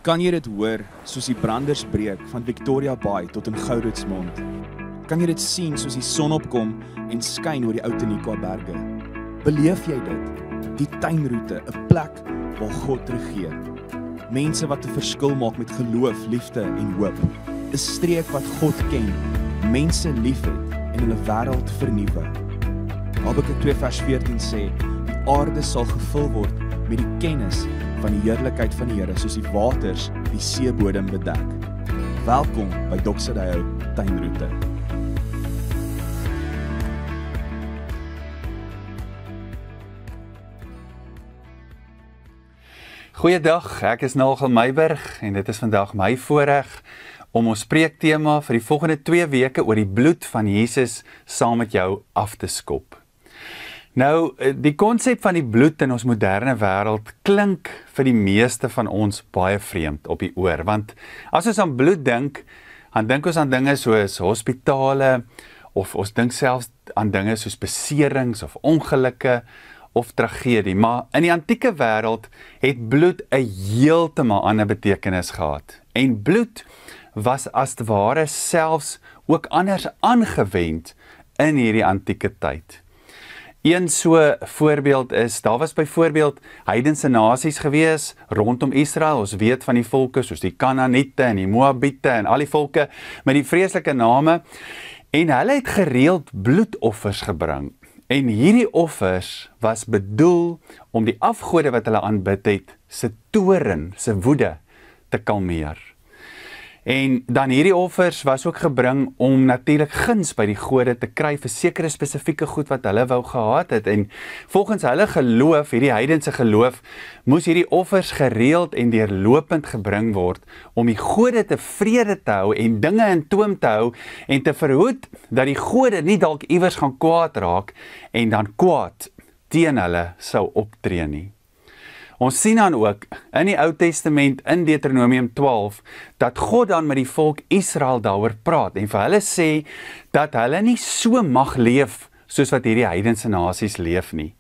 Kan jy dit hoor soos die branders breek van Victoria Bay tot in Gouritsmond? Kan jy dit sien soos die son opkom en skyn oor die Ou Tenikwa berge? Beleef jy dit? Die tuinroete, 'n plek waar God regeer. Mense wat 'n verskil maak met geloof, liefde en hoop. 'n Streek wat God ken, mense liefhet en hulle wêreld vernuwe. Habakuk 2 vers 14 sê, die aarde sal gevul word met die kennis van die heerlikheid van die Here, soos die waters die seebodem bedek. Welkom by Doxadeo Tuinroete. Goeiedag, ek is Nagel Meiberg en dit is vandag my voorreg om ons preektema vir die volgende 2 weke oor die bloed van Jesus saam met jou af te skop. Nou, die konsep van die bloed in ons moderne wêreld klink vir die meeste van ons baie vreemd op die oor, want as ons aan bloed dink, dan dink ons aan dinge soos hospitale, of ons dink selfs aan dinge soos beserings of ongelukke of tragedie, maar in die antieke wêreld het bloed 'n heeltemal ander betekenis gehad. En bloed was as te ware selfs ook anders aangewend in hierdie antieke tyd. Een so voorbeeld is, daar was byvoorbeeld heidense nasies gewees rondom Israel. Ons weet van die volke soos die Kanaaniete en die Moabiete en al die volke met die vreeslike name. En hulle het gereeld bloedoffers gebring. En hierdie offers was bedoel om die afgode wat hulle aanbid het, se toorn, se woede te kalmeer. En dan hierdie offers was ook gebring om natuurlik guns by die gode te kry vir sekere spesifieke goed wat hulle wou gehad het. En volgens hulle geloof, hierdie heidense geloof, moes hierdie offers gereeld en deurlopend gebring word om die gode tevrede te hou en dinge in toom te hou en te verhoed dat die gode nie dalk iewers gaan kwaad raak en dan kwaad teen hulle sou optree nie. Ons sien dan ook in die Ou Testament in Deuteronomium 12 dat God dan met die volk Israel daaroor praat en vir hulle sê dat hulle nie so mag leef soos wat hierdie heidense nasies leef nie.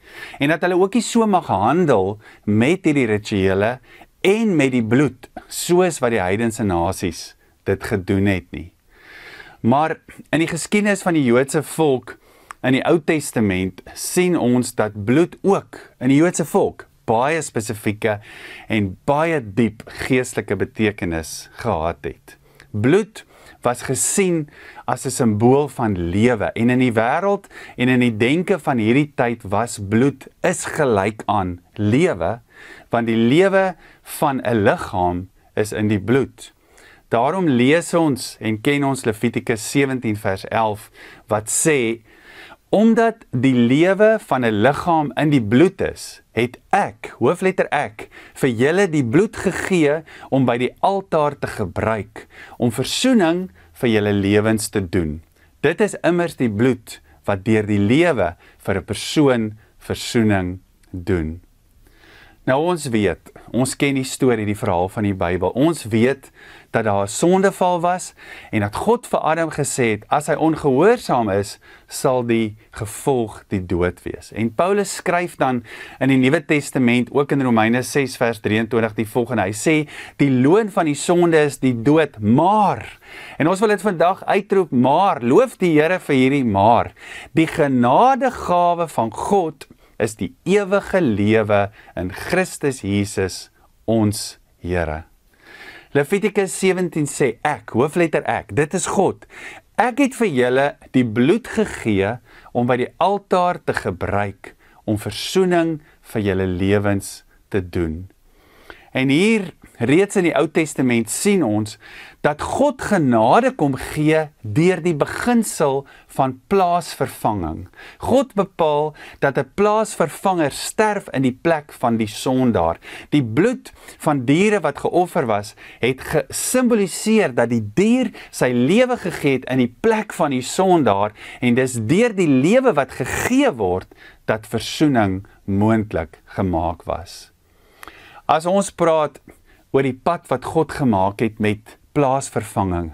En dat hulle ook nie so mag handel met hierdie rituele en met die bloed soos wat die heidense nasies dit gedoen het nie. Maar in die geskiedenis van die Joodse volk in die Ou Testament sien ons dat bloed ook in die Joodse volk baie spesifieke en baie diep geestelike betekenis gehad het. Bloed was gesien as 'n simbool van lewe en in die wêreld en in die denke van hierdie tyd was bloed is gelyk aan lewe, want die lewe van 'n liggaam is in die bloed. Daarom lees ons en ken ons Levitikus 17 vers 11 wat sê, omdat die lewe van 'n liggaam in die bloed is, het ek, hoofletter ek, vir julle die bloed gegee om by die altaar te gebruik, om versoening vir julle lewens te doen. Dit is immers die bloed wat deur die lewe vir 'n persoon versoening doen. Nou ons weet, ons ken die storie, die verhaal van die Bybel. Ons weet dat daar 'n sondeval was en dat God vir Adam gesê het, as hy ongehoorsaam is, sal die gevolg die dood wees. En Paulus skryf dan in die Nuwe Testament, ook in Romeine 6 vers 23 die volgende. Hy sê, die loon van die sonde is die dood, maar, en ons wil dit vandag uitroep, maar, loof die Here vir hierdie maar, die genadegawe van God is die ewige lewe in Christus Jesus, ons Here. Levitikus 17 sê, ek, hoofletter ek, dit is God. Ek het vir julle die bloed gegee om by die altaar te gebruik, om versoening vir julle lewens te doen. En hier, reeds in die Ou Testament sien ons, dat God genade kom gee deur die beginsel van plaasvervanging. God bepaal dat 'n plaasvervanger sterf in die plek van die sondaar. Die bloed van diere wat geoffer was, het gesimboliseer dat die dier sy lewe gegee het in die plek van die sondaar en dis deur die lewe wat gegee word dat versoening moontlik gemaak was. As ons praat oor die pad wat God gemaak het met plaasvervanging,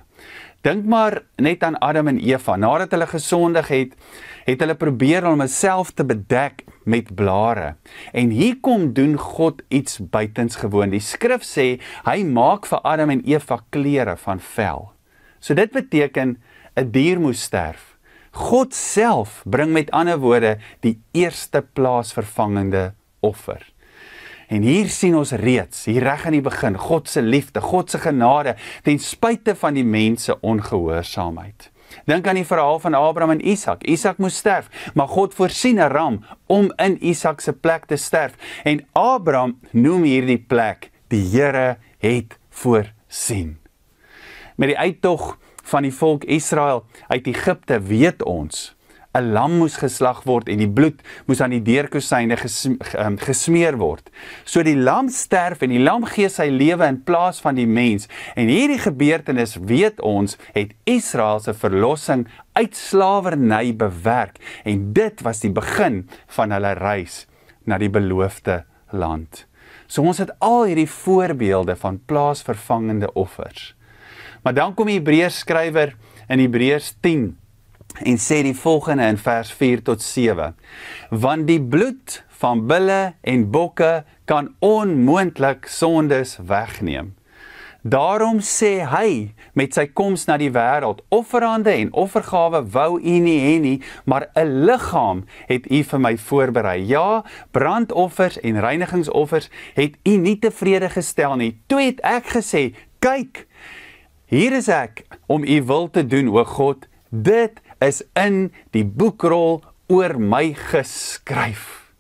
dink maar net aan Adam en Eva. Nadat hulle gesondig het, het hulle probeer om homself te bedek met blare. En hier kom doen God iets buitensgewoon. Die skrif sê, hy maak vir Adam en Eva klere van vel. So dit beteken, 'n dier moes sterf. God self bring met ander woorde die eerste plaasvervangende offer. En hier sien ons reeds, hier reg aan die begin, God se liefde, God se genade, ten spyte van die mense ongehoorsaamheid. Dink aan die verhaal van Abraham en Isak. Isak moes sterf, maar God voorsien 'n ram om in Isak se plek te sterf. En Abraham noem hierdie plek, die Here het voorsien. Met die uittog van die volk Israel uit Egipte weet ons, 'n lam moes geslag word en die bloed moes aan die deurkosyne gesmeer word. So die lam sterf en die lam gee sy lewe in plaas van die mens. En hierdie gebeurtenis, weet ons, het Israel se verlossing uit slawerny bewerk. En dit was die begin van hulle reis na die beloofde land. So ons het al hierdie voorbeelde van plaasvervangende offers. Maar dan kom die Hebreërs skrywer in Hebreërs 10 en sê die volgende in vers 4 tot 7. Want die bloed van bulle en bokke kan onmoontlik sondes wegneem. Daarom sê hy met sy koms na die wêreld, offerande en offergawe wou u nie hê nie, maar 'n liggaam het u vir my voorberei. Ja, brandoffers en reinigingsoffers het u nie tevrede gestel nie. Toe het ek gesê, kyk, hier is ek om u wil te doen, o God, dit is in die boekrol oor my geskryf.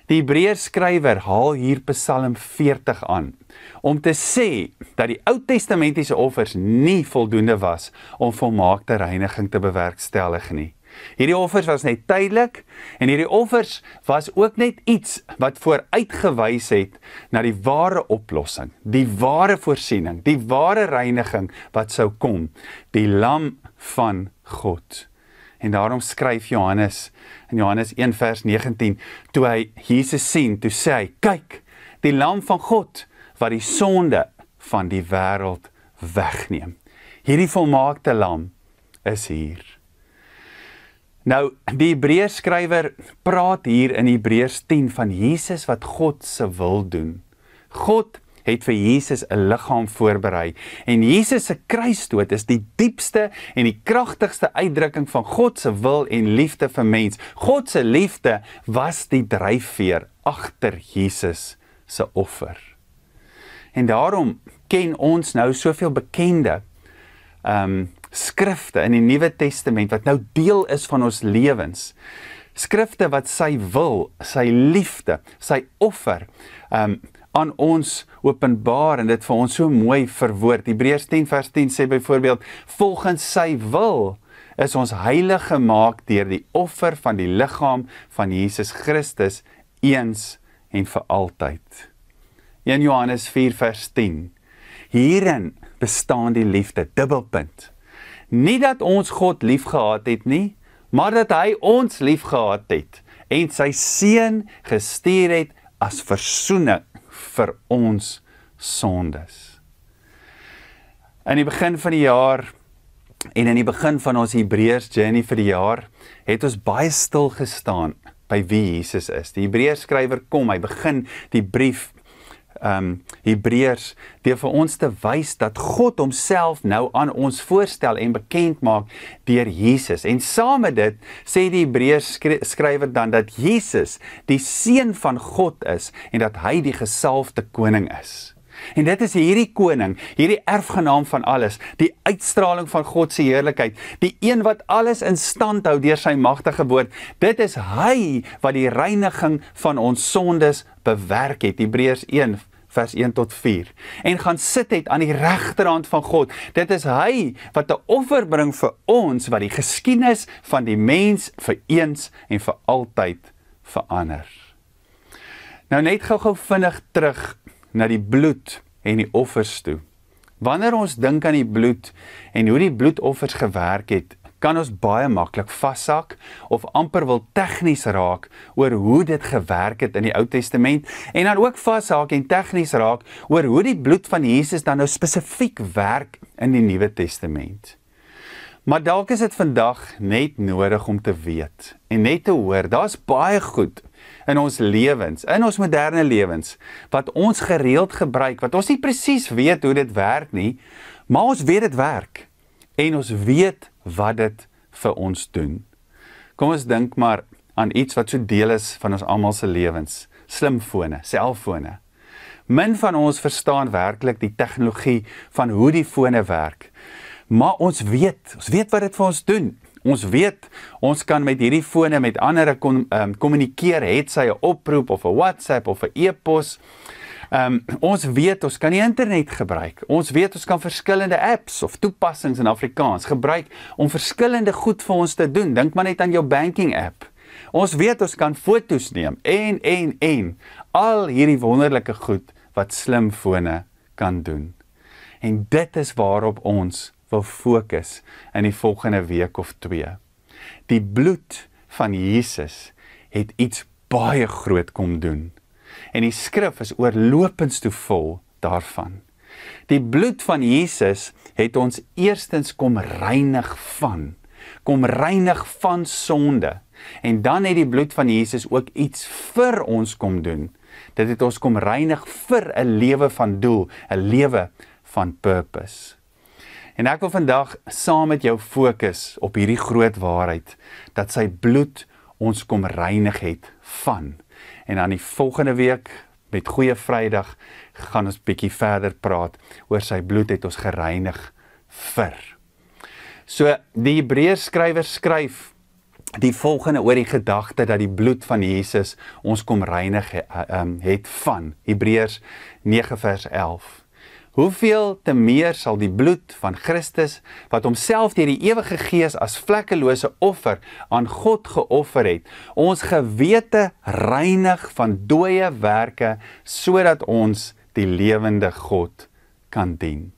Die Hebreërs skrywer haal hier Psalm 40 aan, om te sê dat die Oud-testamentiese offers nie voldoende was om volmaakte reiniging te bewerkstellig nie. Hierdie offers was net tydelik, en hierdie offers was ook net iets wat vooruitgewys het na die ware oplossing, die ware voorsiening, die ware reiniging wat sou kom, die lam van God. En daarom skryf Johannes in Johannes 1 vers 19, toe hy Jesus sien, toe sê hy, kyk, die lam van God, wat die sonde van die wêreld wegneem. Hierdie volmaakte lam is hier. Nou, die Hebreërs skrywer praat hier in Hebreërs 10 van Jesus wat God se wil doen. God het vir Jesus 'n liggaam voorberei, en Jesus se kruisdood is die diepste en die kragtigste uitdrukking van God se wil en liefde vir mens. God se liefde was die dryfveer agter Jesus se offer. En daarom ken ons nou soveel bekende skrifte in die Nuwe Testament wat nou deel is van ons lewens. Skrifte wat sy wil, sy liefde, sy offer aan ons openbaar en dit vir ons so mooi verwoord. Hebreërs 10 vers 10 sê byvoorbeeld, volgens sy wil is ons heilig gemaak deur die offer van die liggaam van Jesus Christus eens en vir altyd. 1 Johannes 4 vers 10. Hierin bestaan die liefde, dubbelpunt. Nie dat ons God lief gehad het nie, maar dat hy ons lief gehad het en sy seun gestuur het as versoening vir ons sondes. In die begin van die jaar en in die begin van ons Hebreërs journey vir die jaar, het ons baie stil gestaan by wie Jesus is. Die Hebreërs skrywer kom, hy begin die brief Hebreërs deur vir ons te wys dat God homself nou aan ons voorstel en bekend maak deur Jesus. En saam met dit sê die Hebreërs skrywer dan dat Jesus die seun van God is en dat hy die gesalfde koning is. En dit is hierdie koning, hierdie erfgenaam van alles, die uitstraling van God se heerlikheid, die een wat alles in stand hou deur sy magtige woord. Dit is hy wat die reiniging van ons sondes bewerk het. Hebreërs 1 vers 1 tot 4. En gaan sit het aan die regterhand van God. Dit is hy wat 'n offer bring vir ons wat die geskiedenis van die mens vir eens en vir altyd verander. Nou net gou vinnig terug na die bloed en die offers toe. Wanneer ons dink aan die bloed en hoe die bloedoffers gewerk het, kan ons baie maklik vashak of amper wil tegnies raak oor hoe dit gewerk het in die Ou Testament en dan ook vashak en tegnies raak oor hoe die bloed van Jesus dan nou spesifiek werk in die Nuwe Testament. Maar dalk is dit vandag net nodig om te weet en net te hoor, daar's baie goed in ons lewens, in ons moderne lewens, wat ons gereeld gebruik, wat ons nie presies weet hoe dit werk nie, maar ons weet dit werk, en ons weet wat dit vir ons doen. Kom ons dink maar aan iets wat so deel is van ons almal se lewens, slimfone, selfone. Min van ons verstaan werklik die tegnologie van hoe die fone werk, maar ons weet wat dit vir ons doen. Ons weet, ons kan met hierdie fone met ander kommunikeer, het sy 'n oproep of 'n WhatsApp of 'n e-pos. Ons weet, ons kan die internet gebruik. Ons weet, ons kan verskillende apps of toepassings in Afrikaans gebruik om verskillende goed vir ons te doen. Dink maar net aan jou banking app. Ons weet, ons kan foto's neem en al hierdie wonderlike goed wat slimfone kan doen. En dit is waarop ons wil fokus in die volgende week of 2. Die bloed van Jesus het iets baie groot kom doen. En die skrif is oorlopends toe vol daarvan. Die bloed van Jesus het ons eerstens kom reinig van sonde. En dan het die bloed van Jesus ook iets vir ons kom doen. Dit het ons kom reinig vir 'n lewe van doel, 'n lewe van purpose. En ek wil vandag saam met jou fokus op hierdie groot waarheid, dat sy bloed ons kom reinig het van. En dan die volgende week, met Goeie Vrydag, gaan ons bietjie verder praat oor sy bloed het ons gereinig vir. So, die Hebreërs skrywer skryf die volgende oor die gedagte dat die bloed van Jesus ons kom reinig het van. Hebreërs 9 vers 11. Hoeveel te meer sal die bloed van Christus, wat homself deur die ewige Gees as vlekkelose offer aan God geoffer het, ons gewete reinig van dooie werke, sodat ons die lewende God kan dien.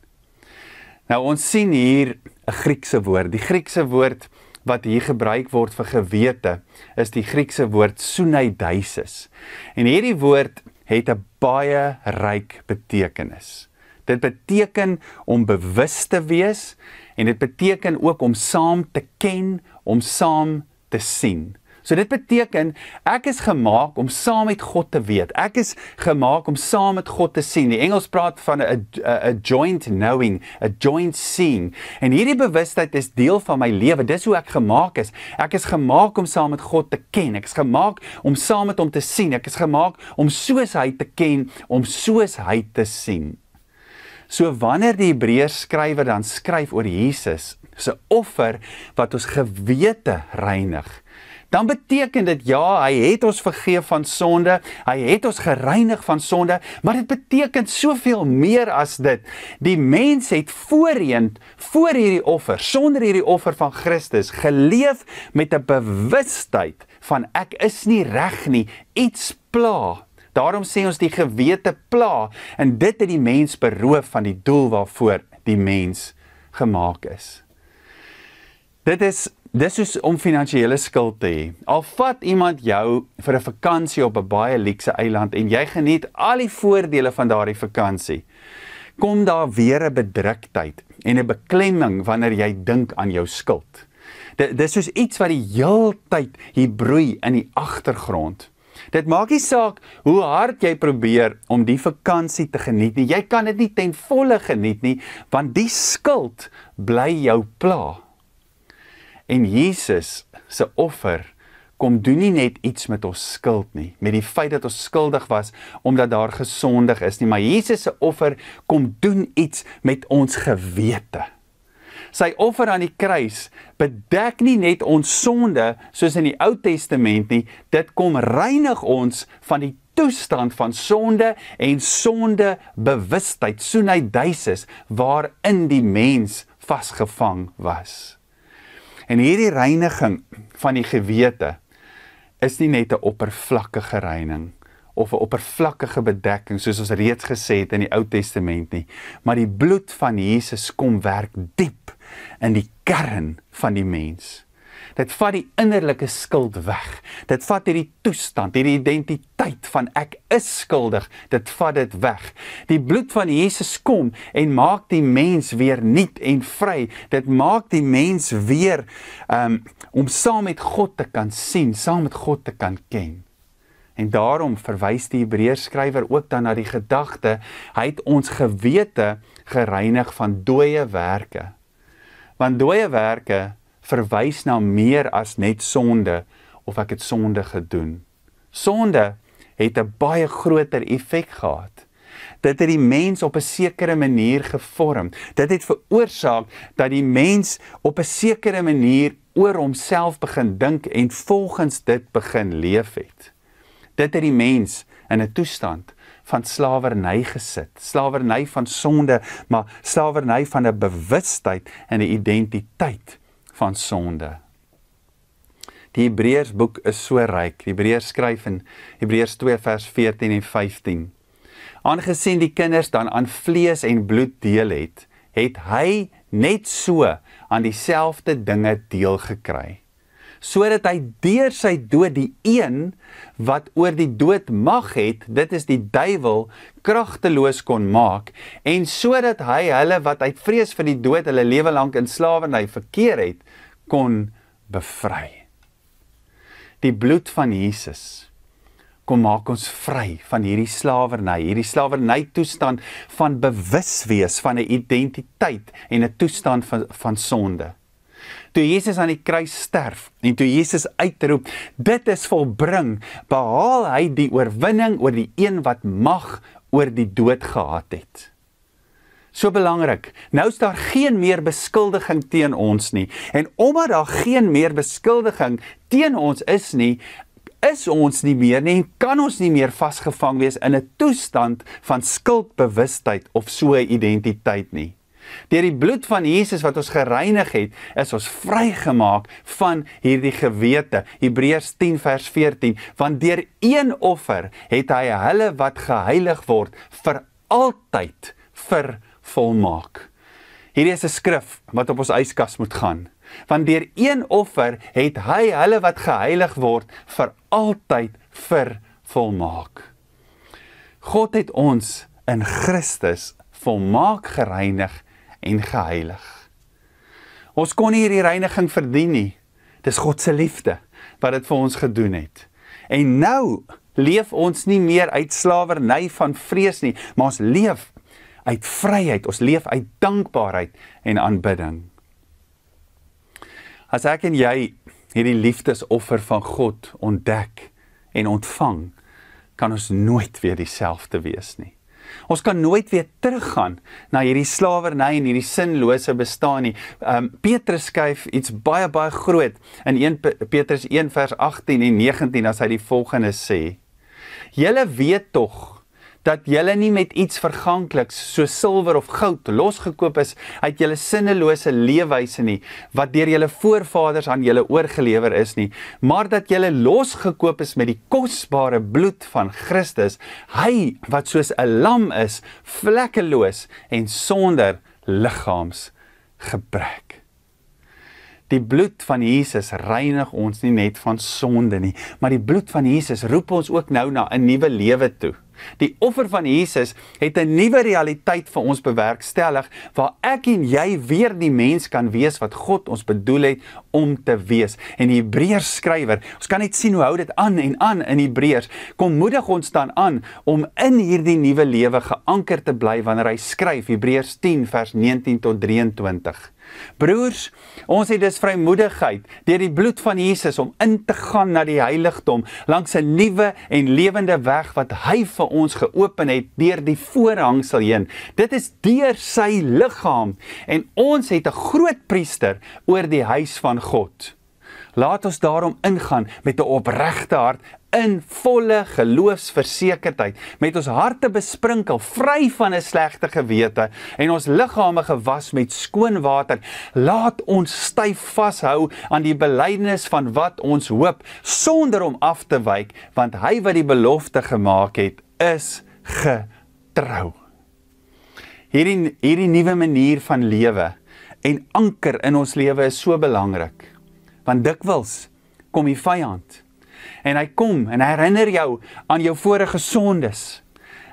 Nou ons sien hier 'n Griekse woord. Die Griekse woord wat hier gebruik word vir gewete, is die Griekse woord sunaidesis. En hierdie woord het 'n baie ryk betekenis. Dit beteken om bewus te wees en dit beteken ook om saam te ken, om saam te sien. So dit beteken, ek is gemaak om saam met God te weet. Ek is gemaak om saam met God te sien. Die Engels praat van 'n joint knowing, 'n joint seeing. En hierdie bewustheid is deel van my lewe. Dis hoe ek gemaak is. Ek is gemaak om saam met God te ken. Ek is gemaak om saam met hom te sien. Ek is gemaak om soos hy te ken, om soos hy te sien. So wanneer die Hebreërs skrywer dan skryf oor Jesus se offer wat ons gewete reinig, dan beteken dit ja, hy het ons vergeef van sonde, hy het ons gereinig van sonde, maar dit beteken soveel meer as dit. Die mens het voorheen, voor hierdie offer, sonder hierdie offer van Christus, geleef met 'n bewustheid van ek is nie reg nie, iets pla. Daarom sê ons die gewete pla, en dit het die mens beroof van die doel waarvoor die mens gemaak is. Dit is soos om finansiële skuld te hê. Al vat iemand jou vir 'n vakansie op 'n baie luukse eiland en jy geniet al die voordele van daardie vakansie, kom daar weer 'n bedruktheid en 'n beklemming wanneer jy dink aan jou skuld. Dit is soos iets wat die heeltyd hier broei in die agtergrond. Dit maak nie saak hoe hard jy probeer om die vakansie te geniet nie. Jy kan dit nie ten volle geniet nie, want die skuld bly jou pla. En Jesus se offer kom doen nie net iets met ons skuld nie, met die feit dat ons skuldig was, omdat daar gesondig is nie, maar Jesus se offer kom doen iets met ons gewete. Sy offer aan die kruis bedek nie net ons sonde, soos in die Ou Testament nie, dit kom reinig ons van die toestand van sonde en sonde bewustheid, sunaidesis, waarin die mens vasgevang was. En hierdie reiniging van die gewete is nie net 'n oppervlakkige reining of 'n oppervlakkige bedekking soos ons reeds gesê het in die Ou Testament nie, maar die bloed van Jesus kom werk diep in die kern van die mens. Dit vat die innerlike skuld weg. Dit vat hierdie toestand, hierdie identiteit van ek is skuldig, dit vat dit weg. Die bloed van Jesus kom en maak die mens weer nuut en vry. Dit maak die mens weer om saam met God te kan sien, saam met God te kan ken. En daarom verwys die Hebreërskrywer ook dan na die gedagte, hy het ons gewete gereinig van dooie werke. Want dooie werke verwys na meer as net sonde, of ek het sonde gedoen. Sonde het 'n baie groter effek gehad. Dit het die mens op 'n sekere manier gevorm. Dit het veroorsaak dat die mens op 'n sekere manier oor homself begin dink en volgens dit begin leef het. Dit het die mens in 'n toestand van slawerny gesit. Slawerny van sonde, maar slawerny van 'n bewustheid en 'n identiteit van sonde. Die Hebreërsboek is so ryk. Die Hebreërs skryf in Hebreërs 2 vers 14 en 15. Aangesien die kinders dan aan vlees en bloed deel het, het hy net so aan dieselfde dinge deel gekry. Sodat hy deur sy dood die een wat oor die dood mag het, dit is die duiwel, kragteloos kon maak, en sodat hy hulle wat uit vrees vir die dood hulle lewe lank in slawerny verkeer het, kon bevry. Die bloed van Jesus kom maak ons vry van hierdie slawerny toestand van bewus wees van 'n identiteit en 'n toestand van sonde. Toe Jesus aan die kruis sterf en toe Jesus uitroep, dit is volbring, behaal hy die oorwinning oor die een wat mag oor die dood gehad het. So belangrik, nou is daar geen meer beskuldiging teen ons nie, en omdat daar geen meer beskuldiging teen ons is nie, is ons nie meer nie, en kan ons nie meer vasgevang wees in 'n toestand van skuldbewustheid of so 'n identiteit nie. Deur die bloed van Jesus wat ons gereinig het, is ons vrygemaak van hierdie gewete. Hebreërs 10 vers 14, want deur een offer het hy hulle wat geheilig word vir altyd vervolmaak. Hierdie is 'n skrif wat op ons yskas moet gaan. Want deur een offer het hy hulle wat geheilig word vir altyd vervolmaak. God het ons in Christus volmaak gereinig en geheilig. Ons kon nie hierdie reiniging verdien nie. Dis God se liefde wat dit vir ons gedoen het. En nou leef ons nie meer uit slawerny van vrees nie, maar ons leef uit vryheid, ons leef uit dankbaarheid en aanbidding. As ek en jy hierdie liefdesoffer van God ontdek en ontvang, kan ons nooit weer dieselfde wees nie. Ons kan nooit weer teruggaan na hierdie slawerny en hierdie sinlose bestaan nie. Petrus skryf iets baie groot in 1 Petrus 1 vers 18 en 19 as hy die volgende sê: Julle weet tog dat julle nie met iets vergankliks soos silwer of goud losgekoop is uit julle sinnelose leefwyse nie, wat deur julle voorvaders aan julle oorgelewer is nie, maar dat julle losgekoop is met die kosbare bloed van Christus, hy wat soos 'n lam is, vlekkeloos en sonder liggaamsgebrek. Die bloed van Jesus reinig ons nie net van sonde nie, maar die bloed van Jesus roep ons ook nou na 'n nuwe lewe toe. Die offer van Jesus het 'n nuwe realiteit vir ons bewerkstellig, waar ek en jy weer die mens kan wees wat God ons bedoel het om te wees. En die Hebreërs skrywer, ons kan net sien hoe hou dit aan en aan in Hebreërs, kom moedig ons dan aan om in hierdie nuwe lewe geanker te bly wanneer hy skryf, Hebreërs 10 vers 19 tot 23. Broers, ons het dus vrymoedigheid deur die bloed van Jesus om in te gaan na die heiligdom langs 'n nuwe en lewende weg wat hy vir ons geopen het deur die voorhangsel heen. Dit is deur sy liggaam en ons het 'n groot priester oor die huis van God. Laat ons daarom ingaan met 'n opregte hart in volle geloofsversekerdheid, met ons harte besprinkel, vry van 'n slegte gewete en ons liggame gewas met skoon water. Laat ons styf vashou aan die belydenis van wat ons hoop, sonder om af te wyk, want hy wat die belofte gemaak het, is getrou. Hierdie nuwe manier van lewe en anker in ons lewe is so belangrik. Want dikwels kom die vyand en hy kom en hy herinner jou aan jou vorige sondes.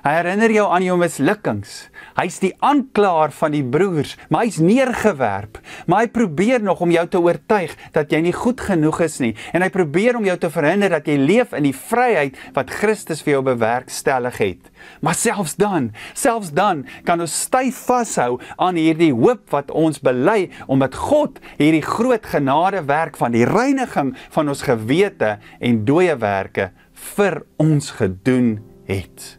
Hy herinner jou aan jou mislukkings. Hy's die aanklaer van die broers, maar hy's neergewerp. Maar hy probeer nog om jou te oortuig dat jy nie goed genoeg is nie. En hy probeer om jou te verhinder dat jy leef in die vryheid wat Christus vir jou bewerkstellig het. Maar selfs dan kan ons styf vashou aan hierdie hoop wat ons bely, omdat God hierdie groot genadewerk van die reiniging van ons gewete en dooie werke vir ons gedoen het.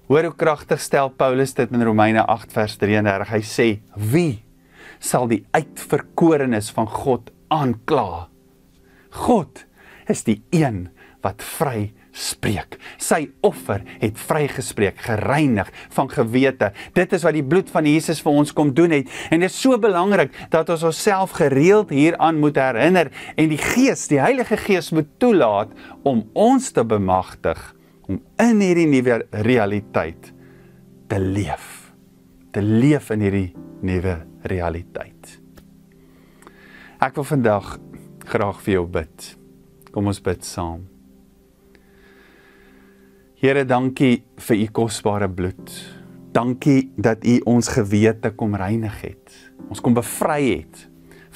Hoor hoe kragtig stel Paulus dit in Romeine 8 vers 33. Hy sê, wie sal die uitverkorenes van God aankla? God is die een wat vry spreek. Sy offer het vrygespreek, gereinig van gewete. Dit is wat die bloed van Jesus vir ons kom doen het. En dit is so belangrik dat ons onsself gereeld hieraan moet herinner en die Gees, die Heilige Gees moet toelaat om ons te bemagtig om in hierdie nuwe realiteit te leef in hierdie nuwe realiteit. Ek wil vandag graag vir jou bid. Kom ons bid saam. Here, dankie vir u kosbare bloed. Dankie dat u ons gewete kom reinig het. Ons kom bevry het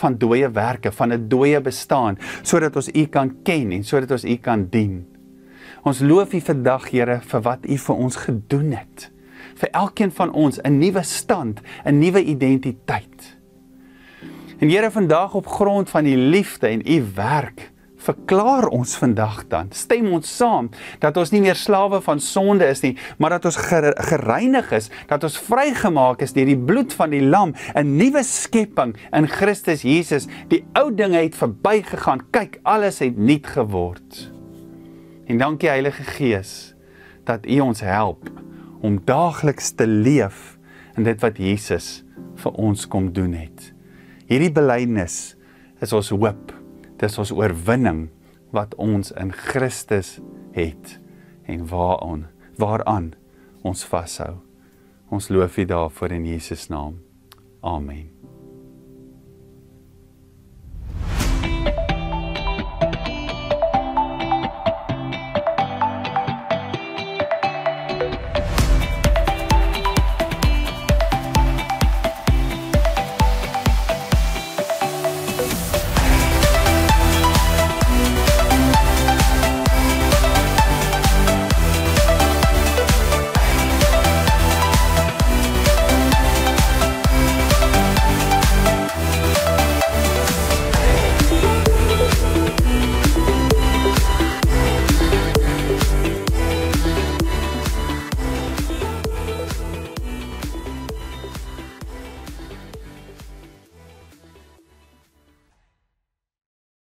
van dooie werke, van 'n dooie bestaan, sodat ons u kan ken en sodat ons u kan dien. Ons loof u vandag, Here, vir wat u vir ons gedoen het. Vir elkeen van ons 'n nuwe stand, 'n nuwe identiteit. En Here, vandag op grond van die liefde en u werk, verklaar ons vandag dan, stem ons saam, dat ons nie meer slawe van sonde is nie, maar dat ons gereinig is, dat ons vrygemaak is deur die bloed van die lam, 'n nuwe skepping in Christus Jesus. Die ou dinge het verbygegaan, kyk, alles het nuut geword. En dankie Heilige Gees, dat u ons help om daagliks te leef in dit wat Jesus vir ons kom doen het. Hierdie belydenis is ons hoop, dit is ons oorwinning wat ons in Christus het en waaraan ons vashou. Ons loof u daarvoor in Jesus naam. Amen.